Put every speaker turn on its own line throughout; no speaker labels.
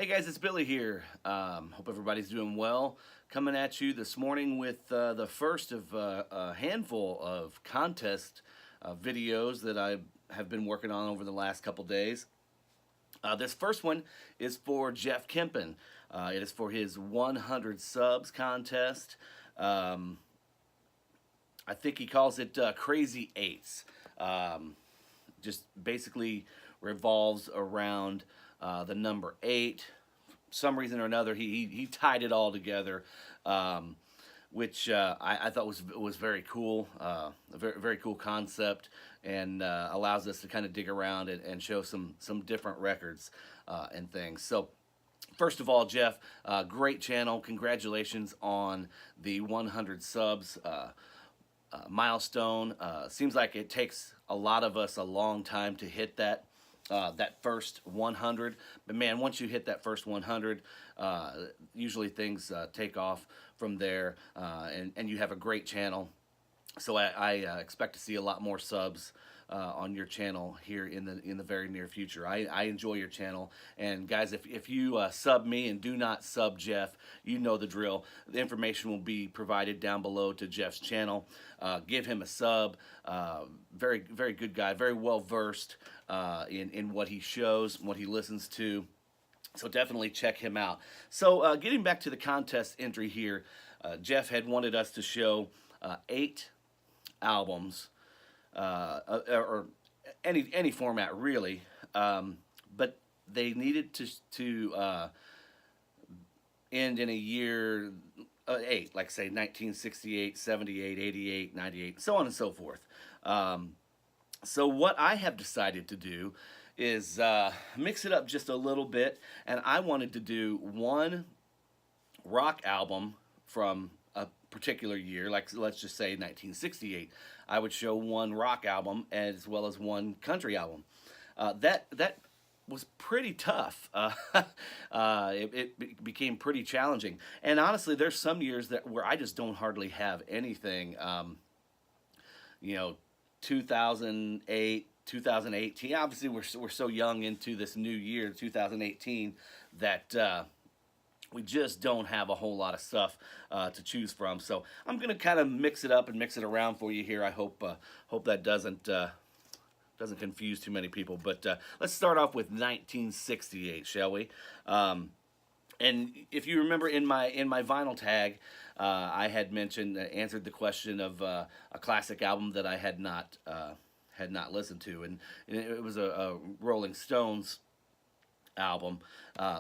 Hey guys, it's Billy here. Hope everybody's doing well. Coming at you this morning with the first of a handful of contest videos that I have been working on over the last couple days. This first one is for Jeff Kempin. It is for his 100 subs contest. Um, I think he calls it Crazy 8's. Just basically revolves around the number 8. For some reason or another, he tied it all together, which I thought was very cool, a very cool concept, and allows us to kind of dig around and show some different records and things. So. First of all, Jeff, great channel. Congratulations on the 100 subs milestone. Seems like it takes a lot of us a long time to hit that first 100. But man, once you hit that first 100, usually things take off from there, and you have a great channel. So I expect to see a lot more subs on your channel here in the very near future. I enjoy your channel, and guys, if you sub me and do not sub Jeff, you know the drill. The information will be provided down below to Jeff's channel. Give him a sub. Very good guy, very well versed in what he shows, what he listens to. So definitely check him out. So getting back to the contest entry here, Jeff had wanted us to show 8 albums, or any format really, but they needed to end in a year 8, like say 1968, 78, 88, 98, so on and so forth. So what I have decided to do is mix it up just a little bit, and I wanted to do one rock album from a particular year, like let's just say 1968. I would show one rock album as well as one country album. That was pretty tough. It became pretty challenging, and honestly, there's some years where I just don't hardly have anything. 2008, 2018. Obviously, we're so young into this new year, 2018, that we just don't have a whole lot of stuff to choose from. So I'm gonna kind of mix it up and mix it around for you here. I hope that doesn't confuse too many people. But let's start off with 1968, shall we? And if you remember in my vinyl tag, I had mentioned answered the question of a classic album that I had not listened to, and it was a Rolling Stones album,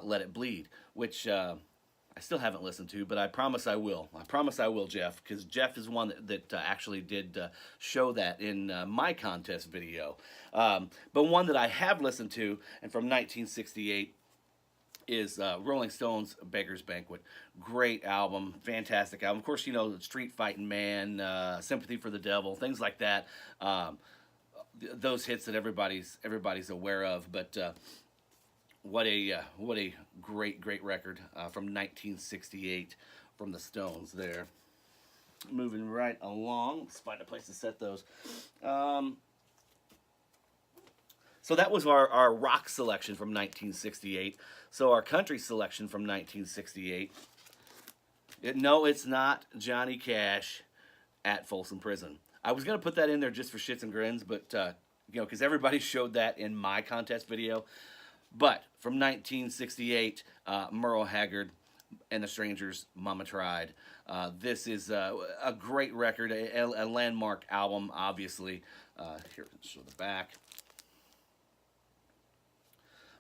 Let It Bleed, which I still haven't listened to, but I promise I will. I promise I will, Jeff, because Jeff is one that actually did show that in my contest video. But one that I have listened to, and from 1968, is Rolling Stones' Beggar's Banquet. Great album, fantastic album. Of course, Street Fighting Man, Sympathy for the Devil, things like that. Those hits that everybody's aware of, but what a great record from 1968 from the Stones there. Moving right along, let's find a place to set those. So that was our rock selection from 1968. So our country selection from 1968. No, it's not Johnny Cash at Folsom Prison. I was going to put that in there just for shits and grins, but, because everybody showed that in my contest video. But from 1968, Merle Haggard and the Strangers, Mama Tried. This is a great record, a landmark album, obviously. Here, let's show the back.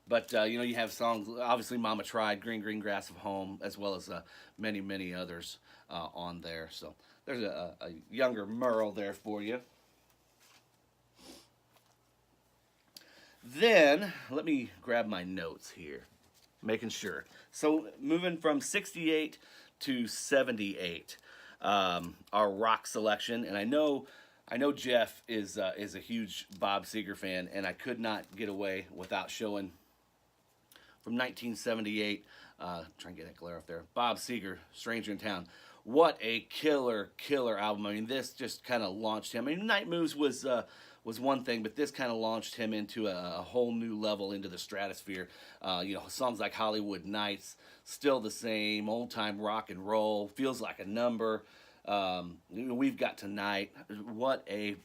But, you have songs, obviously Mama Tried, Green Green Grass of Home, as well as many others on there. So there's a younger Merle there for you. Then, let me grab my notes here, making sure. So moving from 68 to 78, our rock selection, and I know Jeff is a huge Bob Seger fan, and I could not get away without showing from 1978, try and get that glare up there, Bob Seger, Stranger in Town. What a killer album. I mean, this just kind of launched him. I mean, Night Moves was was one thing, but this kind of launched him into a whole new level, into the stratosphere. Songs like Hollywood Nights, still the same, old time rock and roll, feels like a number. We've got Tonight. What a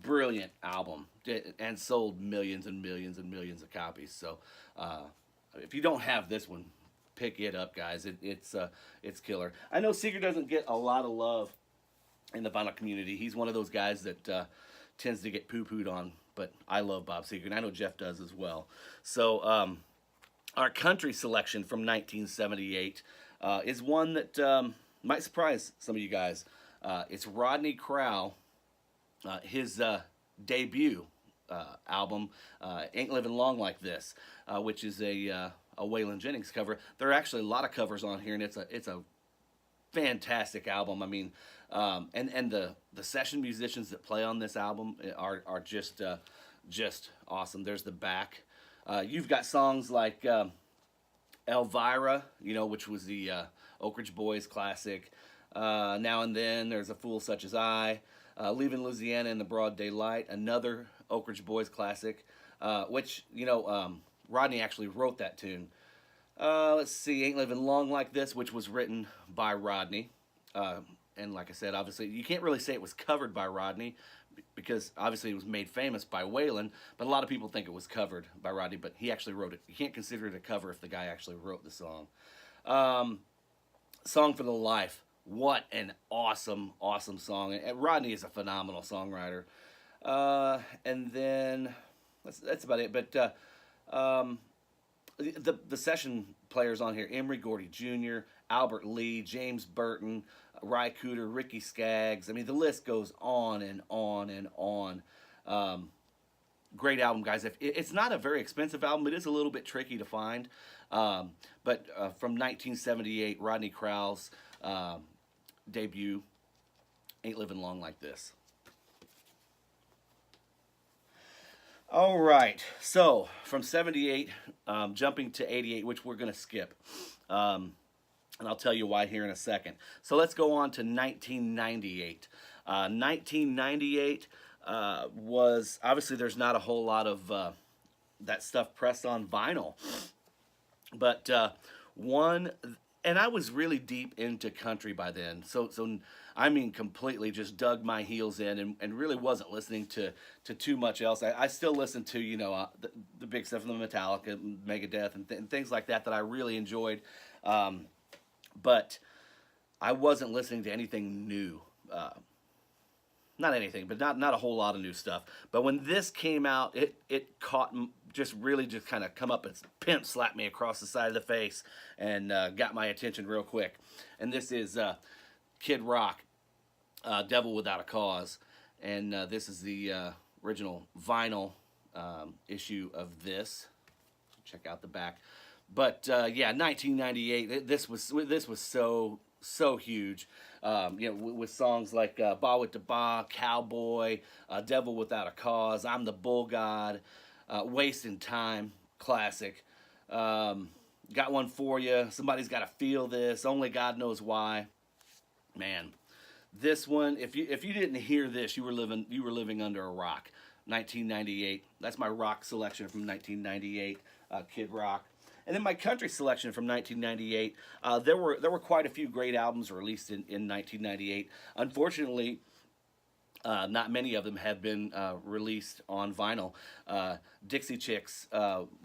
brilliant album, and sold millions and millions and millions of copies. So if you don't have this one, pick it up, guys. It's killer. I know Seeger doesn't get a lot of love in the vinyl community. He's one of those guys that tends to get poo-pooed on, but I love Bob Seger, and I know Jeff does as well. So our country selection from 1978 is one that might surprise some of you guys. It's Rodney Crowell, his debut album, Ain't Living Long Like This, which is a Waylon Jennings cover. There are actually a lot of covers on here, and it's a fantastic album. I mean, and the session musicians that play on this album are just awesome. There's the back. You've got songs like Elvira, which was the Oak Ridge Boys classic. Now and Then, there's A Fool Such As I. Leaving Louisiana in the Broad Daylight, another Oak Ridge Boys classic, which, Rodney actually wrote that tune. Let's see, Ain't Living Long Like This, which was written by Rodney. And like I said, obviously, you can't really say it was covered by Rodney, because obviously it was made famous by Waylon, but a lot of people think it was covered by Rodney, but he actually wrote it. You can't consider it a cover if the guy actually wrote the song. Song for the Life. What an awesome, awesome song. And Rodney is a phenomenal songwriter. And then, that's about it. But the session players on here, Emery Gordy Jr., Albert Lee, James Burton, Ry Cooder, Ricky Skaggs. I mean, the list goes on and on and on. Great album, guys. It's not a very expensive album. It is a little bit tricky to find. But from 1978, Rodney Crowell's debut, Ain't Living Long Like This. All right, so from 78, jumping to 88, which we're going to skip. And I'll tell you why here in a second. So let's go on to 1998. 1998 was, obviously there's not a whole lot of that stuff pressed on vinyl. But and I was really deep into country by then. So I mean, completely just dug my heels in and really wasn't listening to too much else. I still listen to, the big stuff from the Metallica, Megadeth, and things like that I really enjoyed. But I wasn't listening to anything new. Not anything, but not a whole lot of new stuff. But when this came out, it caught, just kind of come up and pimp slapped me across the side of the face and got my attention real quick. And this is Kid Rock, Devil Without a Cause. And this is the original vinyl issue of this. Check out the back. But yeah, 1998. This was so huge. With songs like Ba with the Ba, Cowboy, Devil Without a Cause, I'm the Bull God, Wasting Time, classic. Got One For You, Somebody's Gotta Feel This, Only God Knows Why. Man, this one, if you didn't hear this, you were living under a rock. 1998. That's my rock selection from 1998. Kid Rock. And then my country selection from 1998, there were quite a few great albums released in 1998. Unfortunately, not many of them have been released on vinyl. Dixie Chicks,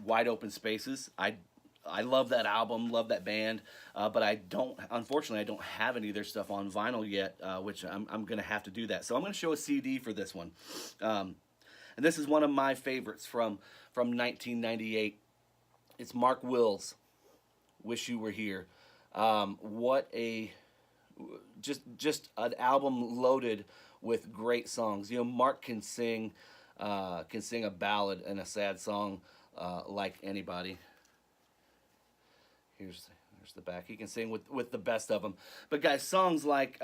Wide Open Spaces. I love that album, love that band, but unfortunately, I don't have any of their stuff on vinyl yet, which I'm going to have to do that. So I'm going to show a CD for this one. And this is one of my favorites from 1998. It's Mark Wills, Wish You Were Here. What a just an album loaded with great songs. Mark can sing a ballad and a sad song like anybody. Here's the back. He can sing with the best of them. But guys, songs like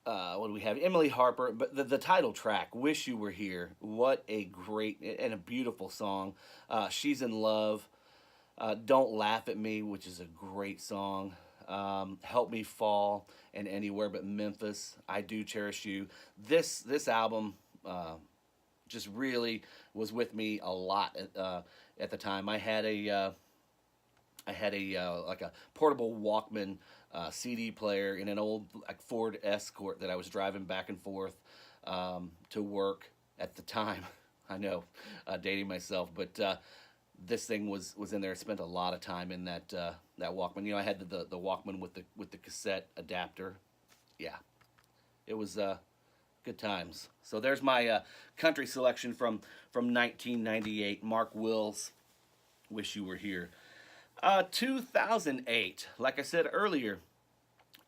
what do we have? Emily Harper, but the title track, Wish You Were Here. What a great and a beautiful song. She's in Love. Don't Laugh at Me, which is a great song. Help Me Fall, and Anywhere But Memphis. I Do Cherish You. This album just really was with me a lot at the time. I had a like a portable Walkman CD player in an old like Ford Escort that I was driving back and forth to work at the time. I know, dating myself, but this thing was in there. I spent a lot of time in that Walkman. You know, I had the Walkman with the cassette adapter. Yeah, it was good times. So there's my country selection from 1998. Mark Wills, Wish You Were Here. 2008, like I said earlier,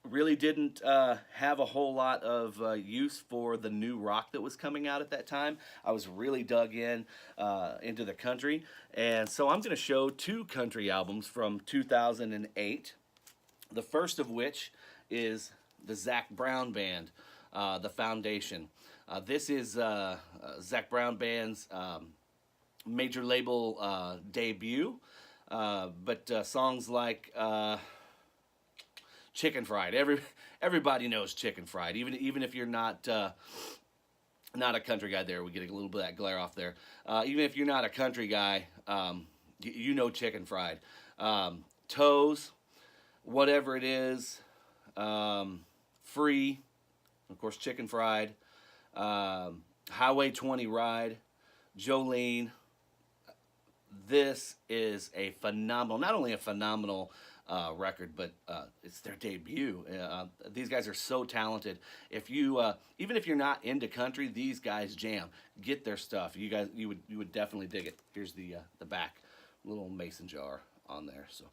really didn't have a whole lot of use for the new rock that was coming out at that time. I was really dug in into the country, and so I'm going to show two country albums from 2008. The first of which is the Zac Brown Band, The Foundation. This is Zac Brown Band's major label debut. But songs like Chicken Fried, everybody knows Chicken Fried. Even if you're not a country guy, there we get a little bit of that glare off there. Even if you're not a country guy, you know Chicken Fried. Toes, Whatever It Is, Free, of course Chicken Fried, Highway 20 Ride, Jolene. This is a phenomenal, not only a phenomenal record, but it's their debut. These guys are so talented. If you, even if you're not into country, these guys jam. Get their stuff. You would definitely dig it. Here's the back, little mason jar on there. So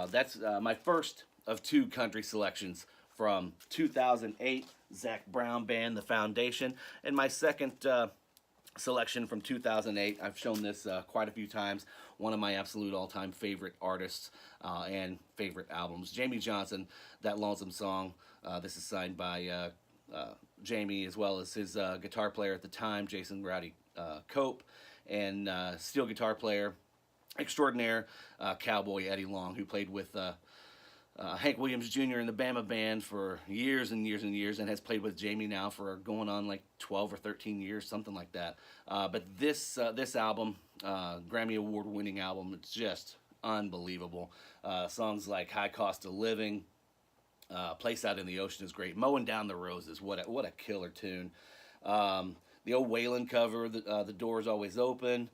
that's my first of two country selections from 2008. Zac Brown Band, The Foundation, and my second selection from 2008. I've shown this quite a few times. One of my absolute all-time favorite artists and favorite albums. Jamie Johnson, That Lonesome Song. This is signed by Jamie, as well as his guitar player at the time, Jason Rowdy Cope, and steel guitar player extraordinaire, cowboy Eddie Long, who played with Hank Williams Jr. in the Bama Band for years and years and years, and has played with Jamie now for going on like 12 or 13 years, something like that. But this album, Grammy Award-winning album, it's just unbelievable. Songs like High Cost of Living, Place Out in the Ocean is great. Mowing Down the Roses, what a killer tune. The old Waylon cover, The Door's Always Open.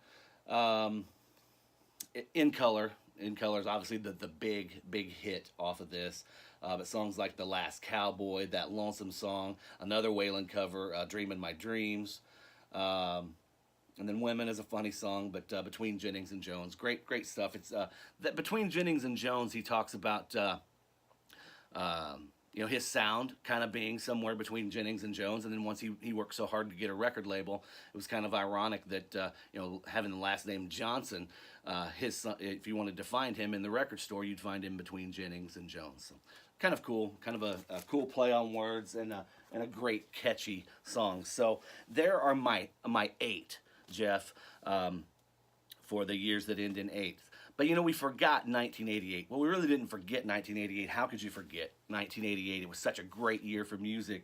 In Color is obviously the big hit off of this. But songs like The Last Cowboy, That Lonesome Song, another Waylon cover, Dreamin' My Dreams. And then Women is a funny song, but Between Jennings and Jones, great stuff. It's that Between Jennings and Jones, he talks about his sound kind of being somewhere between Jennings and Jones, and then once he worked so hard to get a record label, it was kind of ironic that having the last name Johnson, his son, if you wanted to find him in the record store, you'd find him between Jennings and Jones. So kind of cool, kind of a cool play on words, and a great catchy song. So there are my 8, Jeff, for the years that end in 8. But we forgot 1988. Well, we really didn't forget 1988. How could you forget 1988? It was such a great year for music.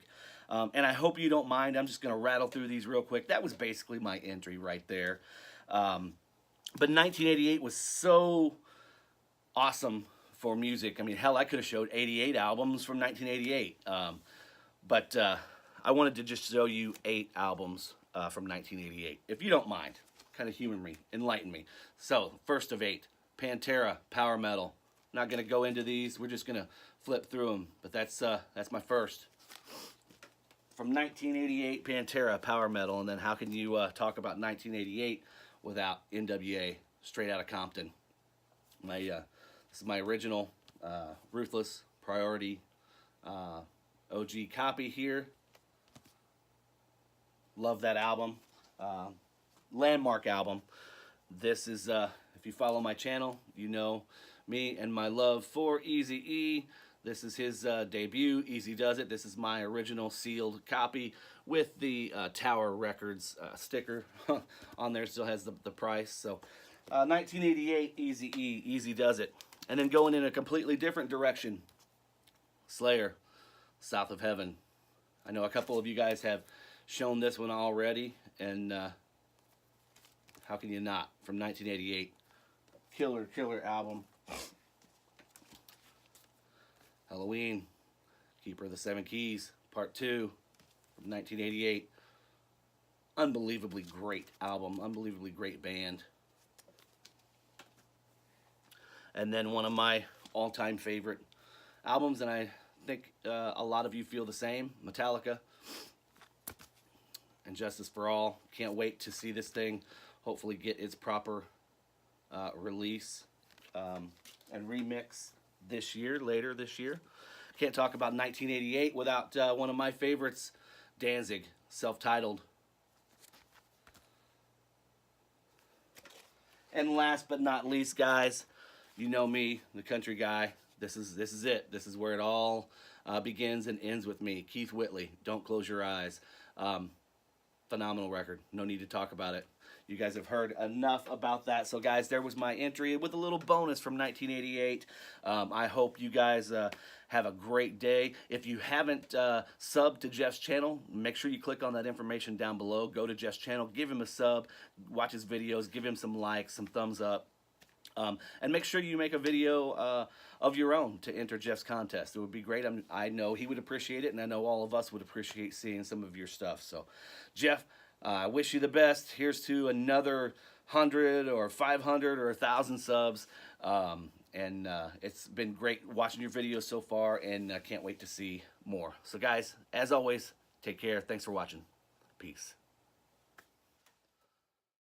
And I hope you don't mind. I'm just going to rattle through these real quick. That was basically my entry right there. But 1988 was so awesome for music. I mean, hell, I could have showed 88 albums from 1988. But I wanted to just show you 8 albums from 1988. If you don't mind, kind of humor me, enlighten me. So, first of 8. Pantera, Power Metal. Not going to go into these. We're just going to flip through them. But that's my first. From 1988, Pantera, Power Metal. And then how can you talk about 1988 without NWA, Straight Outta Compton? This is my original Ruthless Priority OG copy here. Love that album. Landmark album. This is... if you follow my channel, you know me and my love for Eazy-E. This is his debut, Easy Does It. This is my original sealed copy with the Tower Records sticker on there. Still has the price. So 1988, Eazy-E, Easy Does It. And then going in a completely different direction, Slayer, South of Heaven. I know a couple of you guys have shown this one already, and how can you not? From 1988. Killer album. Halloween, Keeper of the Seven Keys, Part 2, from 1988. Unbelievably great album, unbelievably great band. And then one of my all-time favorite albums, and I think a lot of you feel the same, Metallica and Justice for All. Can't wait to see this thing hopefully get its proper release and remix later this year. Can't talk about 1988 without one of my favorites, Danzig, self-titled. And last but not least, guys, you know me, the country guy. This is it. This is where it all begins and ends with me. Keith Whitley, Don't Close Your Eyes. Phenomenal record. No need to talk about it. You guys have heard enough about that. So, guys, there was my entry with a little bonus from 1988. I hope you guys have a great day. If you haven't subbed to Jeff's channel, make sure you click on that information down below. Go to Jeff's channel, give him a sub, watch his videos, give him some likes, some thumbs up. And make sure you make a video of your own to enter Jeff's contest. It would be great. I know he would appreciate it, and I know all of us would appreciate seeing some of your stuff. So, Jeff, I wish you the best. Here's to another 100 or 500 or 1,000 subs. It's been great watching your videos so far, and I can't wait to see more. So, guys, as always, take care. Thanks for watching. Peace.